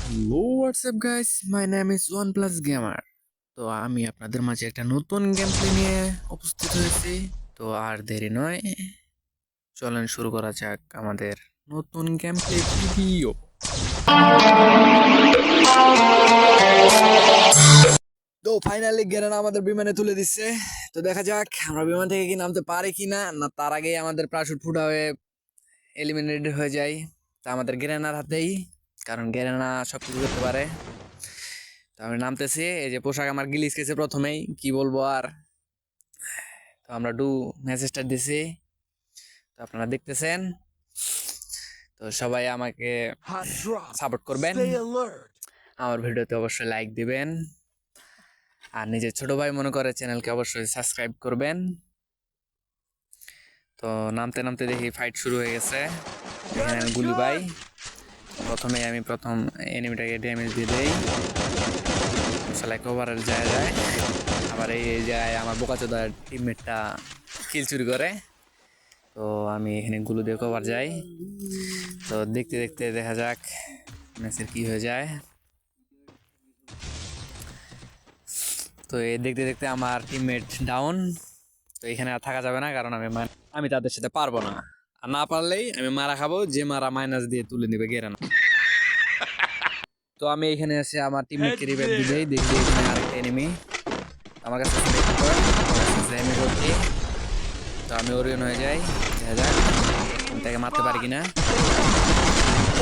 Hello WhatsApp guys, my name is one plus gamer. তো আমি আপনাদের মাঝে একটা নতুন গেম প্লে নিয়ে উপস্থিত হয়েছি। তো আর দেরি নয়, চলেন শুরু করা যাক আমাদের নতুন গেম প্লে ভিডিও। তো ফাইনালি গেরানা আমাদের বিমানে তুলে দিচ্ছে। তো দেখা যাক আমরা বিমান থেকে কি নামতে পারি কিনা, না তার আগেই আমাদের প্যারাশুট ফুটা হয়ে এলিমিনেটেড হয়ে যায়। তা আমাদের গেরানার হাতেই, কারণ গেরানা সবকিছু করতে পারে। তো আমি নামতেছি, এই যে পোশাক আমার গিলিস গেছে প্রথমেই, কি বলবো আর। তো আমরা মেসেজটা দিছি, তো আপনারা দেখতেছেন। তো সবাই আমাকে সাপোর্ট করবেন, আমার ভিডিওতে অবশ্যই লাইক দিবেন, আর নিজের ছোট ভাই মনে করে চ্যানেলকে অবশ্যই সাবস্ক্রাইব করবেন। তো নামতে নামতে দেখি ফাইট শুরু হয়ে গেছে। এখানে আমি গুলি পাই, প্রথমে আমি প্রথম এনিমিটাকে ড্যামেজ দিয়ে দেই, শালা কভারের যায় আবার এই যায় আমার বোকাচোদা টিমমেটটা কিল চুরি করে। তো আমি এখানে গুলো দিয়ে কভার যাই। তো দেখতে দেখতে দেখা যাক ম্যাচের কি হয়ে যায়। তো এই দেখতে দেখতে আমার টিমমেট ডাউন। তো এখানে আর থাকা যাবে না, কারণ আমি তাদের সাথে পারবো না, আর না পারলেই আমি মারা খাবো, যে মারা মাইনাস দিয়ে তুলে নিবে গেরানা। তো আমি এখানে এসে আমার টিমমেটকে রিভাইভ দিলেই দেখি এখানে আরেকটা এনিমি আমার কাছে করছি। তো আমি ওরিয়ন হয়ে যাই, দেখা যাক আমি তাকে মারতে পারি কিনা।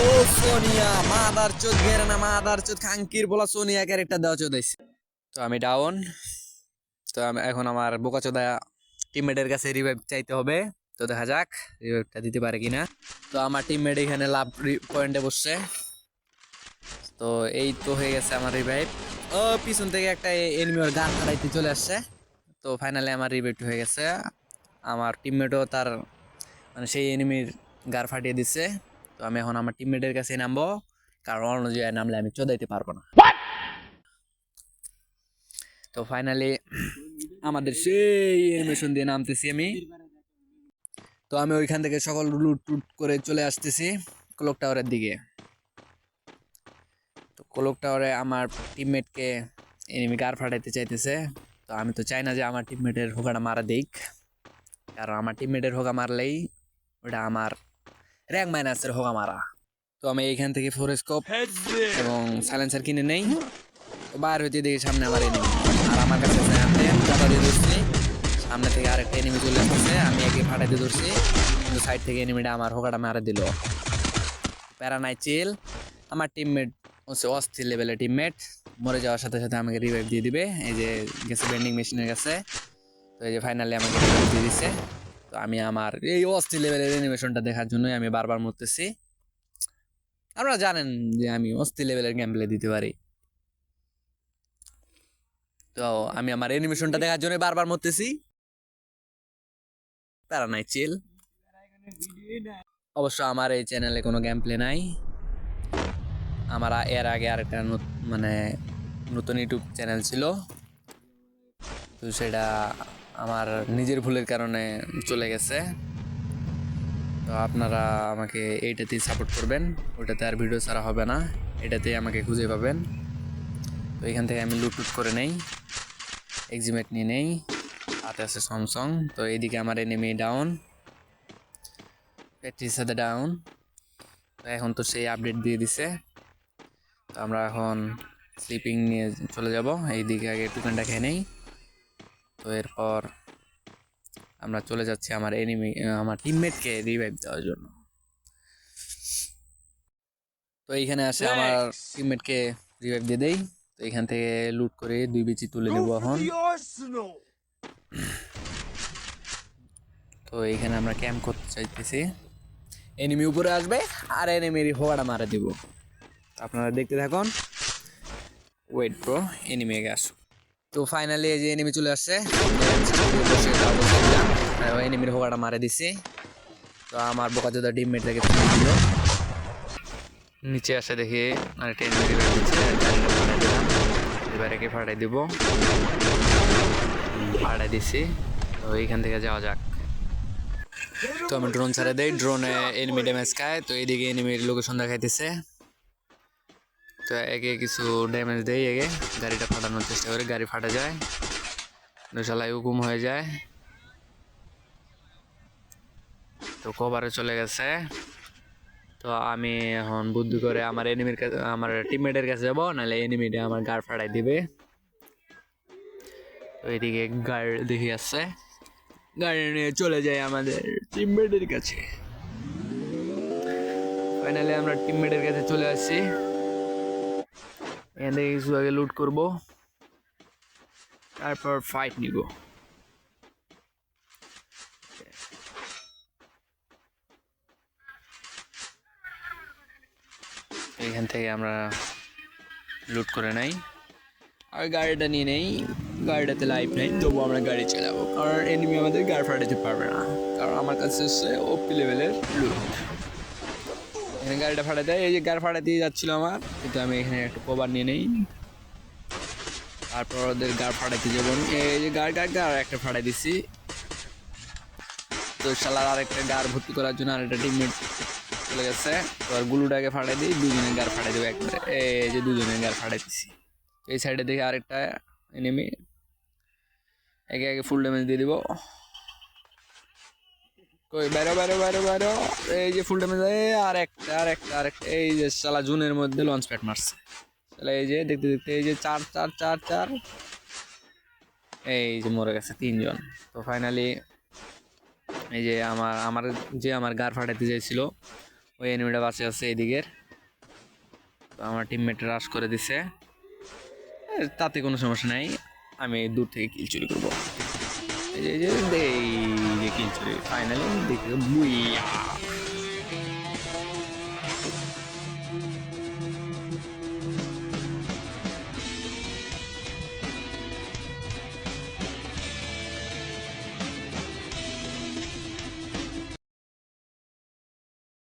ও সোনিয়া মাদার চোদ গেরানা, মাদার চোদ খাঙ্কির বলা সোনিয়া ক্যারেক্টার দেওয়া চোদাইছে। তো আমি ডাউন। তো আমি এখন আমার বোকাচোদা টিমমেটের কাছে রিভাইভ চাইতে হবে। তো দেখা যাক রিভাইভটা দিতে পারে কিনা। তো আমার টিমমেট এখানে লাভ পয়েন্টে বসছে। তো এই তো হয়ে গেছে আমার রিভাইভ। ও পিছন থেকে একটা এনিমি ওর গান ফাটাইতে চলে আসছে। তো ফাইনালি আমার রিভাইভ হয়ে গেছে। আমার টিমমেটও তার মানে সেই এনিমির গার ফাটিয়ে দিচ্ছে। তো আমি এখন আমার টিমমেটের কাছে নামবো, কারণ অন্য জায়গায় নামলে আমি চোদাইতে পারবো না। তো ফাইনালি আমাদের সেই অ্যানিমেশন দিয়ে নামতেছি আমি। তো আমি ওইখান থেকে সকল লুট টুট করে চলে আসতেছি ক্লক টাওয়ারের দিকে। তো ক্লক টাওয়ারে আমার টিমমেটকে এনিমি গার ফাটাইতে চাইতেছে। তো আমি তো চাই না যে আমার টিমমেটের হোগাটা মারা দিক, কারণ আমার টিমমেটের হোগা মারলেই ওটা আমার র্যাঙ্ক মাইনাসের হোগা মারা। তো আমি এইখান থেকে ফোরস্কোপ এবং সাইলেন্সার কিনে নেই। তো বাইর হইতে দেখি সামনে আমার এনিমি, আর আমার কাছে কাটা দিয়ে ধরছি। সামনে থেকে আরেকটা এনিমি চলে আসতেছে, আমি একে ফাটাইতে ধরছি, কিন্তু সাইড থেকে এনিমিটা আমার হোকাটা মারা দিল। প্যারা নাই, চিল। আমার টিমমেট হচ্ছে অস্থির লেভেলের টিমমেট, মরে যাওয়ার সাথে সাথে আমাকে রিভাইভ দিয়ে দিবে। এই যে গেছে বেন্ডিং মেশিনের কাছে। তো এই যে ফাইনালি আমাকে রিভাইভ দিয়ে দিছে। তো আমি আমার এই অস্থির লেভেলের অ্যানিমেশনটা দেখার জন্যই আমি বারবার মরতেছি। আপনারা জানেন যে আমি অস্থির লেভেলের গেম প্লে দিতে পারি। তো আমি আমার অ্যানিমেশনটা দেখার জন্য বারবার মরতেছি। প্যারা নাই, চিল। অবশ্য আমার এই চ্যানেলে কোনো গেম প্লে নাই। আমার এর আগে আরেকটা মানে নতুন ইউটিউব চ্যানেল ছিল, তো সেটা আমার নিজের ভুলের কারণে চলে গেছে। তো আপনারা আমাকে এইটাতেই সাপোর্ট করবেন, ওটাতে আর ভিডিও ছাড়া হবে না, এটাতেই আমাকে খুঁজে পাবেন। তো এখান থেকে আমি লুট করে নেই, এক্সিমেট নিয়ে নেই, হাতে আছে স্যামসাং। তো এইদিকে আমার এনিমি ডাউন, প্র্যাকটিস সাথে ডাউন। তো এখন তো সেই আপডেট দিয়ে দিছে। তো আমরা এখন স্লিপিং নিয়ে চলে যাব। এইদিকে আগে টোকেনটা খেয়ে নেই। তো এরপর আমরা চলে যাচ্ছি আমার টিমমেটকে রিভাইভ দেওয়ার জন্য। তো এইখানে আসে আমার টিমমেটকে রিভাইভ দিয়ে দেই। তো এখান থেকে লুট করে 2 বিচি তুলে নেব এখন। তো এইখানে আমরা ক্যাম্প করতে চাইতেছি, এনিমি উপরে আসবে আর এনিমির হোয়াটা মারা দিব। আপনারা দেখতে থাকুন। ওয়েট ব্রো, এনিমি আগে আসুক। তো ফাইনালি এই যে এনিমি চলে আসছে, এনিমির হোগাটা মারে দিছি। তো আমার বোকাচোদা টিমমেট থেকে তুলে দিল, নিচে আসে দেখি আরেকটা এনিমি রিভাইভ দিচ্ছে। এবারে ফাটাই দিব, ফাটাই দিছি। তো এইখান থেকে যাওয়া যাক। তো আমি ড্রোন ছাড়ে দেই, ড্রোনে এনিমি ড্যামেজ খায়। তো এইদিকে এনিমির লোকেশন দেখাইতেছে। তো একে কিছু ড্যামেজ দেয়, এগে গাড়িটা ফাটানোর চেষ্টা করে, গাড়ি ফাটা যায়, শালাই হুকুম হয়ে যায়। তো কভারে চলে গেছে। তো আমি এখন বুদ্ধি করে আমার এনিমির কাছে, আমার টিমমেটের কাছে যাবো, নাহলে এনিমিটা আমার গাড় ফাটাই দিবে। তো এদিকে গাড়ি দেখে আসছে, গাড়ি নিয়ে চলে যায় আমাদের টিমমেটের কাছে। ফাইনালি আমরা টিমমেটের কাছে চলে আসছি। এখান থেকে কিছু আগে লুট করবো, তারপর ফাইট নিব। এখান থেকে আমরা লুট করে নেই আর গাড়িটা নিয়ে নেই। গাড়িটাতে লাইফ নেই, তবুও আমরা গাড়ি চালাবো, কারণ এনিমি আমাদের গাড়ি ফাটাতে পারবে না, কারণ আমার কাছে হচ্ছে ওপি লেভেলের লুট। এখানে গাড়িটা ফাটা দেয়, এই যে গাড়ি ফাটাতে যাচ্ছিল আমার, কিন্তু আমি এখানে একটু কভার নিয়ে নেই, তারপর ওদের গাড় ফাটাইতে যাবো। এই যে গাড় একটা ফাটাই দিছি। তো শালার আরেকটা গাড় ভর্তি করার জন্য আরেকটা টিমমেট চলে গেছে। তো আর গুলুটাকে ফাটাই দিই, দুজনের গাড় ফাটাই দেবো একবারে। এই যে দুজনের গাড় ফাটাই দিছি। এই সাইডে দেখি আরেকটা এনিমি, একে একে ফুল ড্যামেজ দিয়ে দিব। কই বাইরো বাইরো বাইরো বাইরো, এই যে ফুল ড্যামেজ। আরেকটা এই যে শালা জুনের মধ্যে লঞ্চ প্যাড মারছে। শালা এই যে দেখতে দেখতে এই যে চার, এই যে মরে গেছে 3 জন। তো ফাইনালি এই যে আমার গার ফাটাইতে চাইছিল ওই এনিমিটা বাঁচে আছে এইদিকের। তো আমার টিমমেট রাশ করে দিছে, তাতে কোনো সমস্যা নাই, আমি দূর থেকে কিল চুরি করবো। এই যে কিল চুরি ফাইনালি দেখে বুইয়া।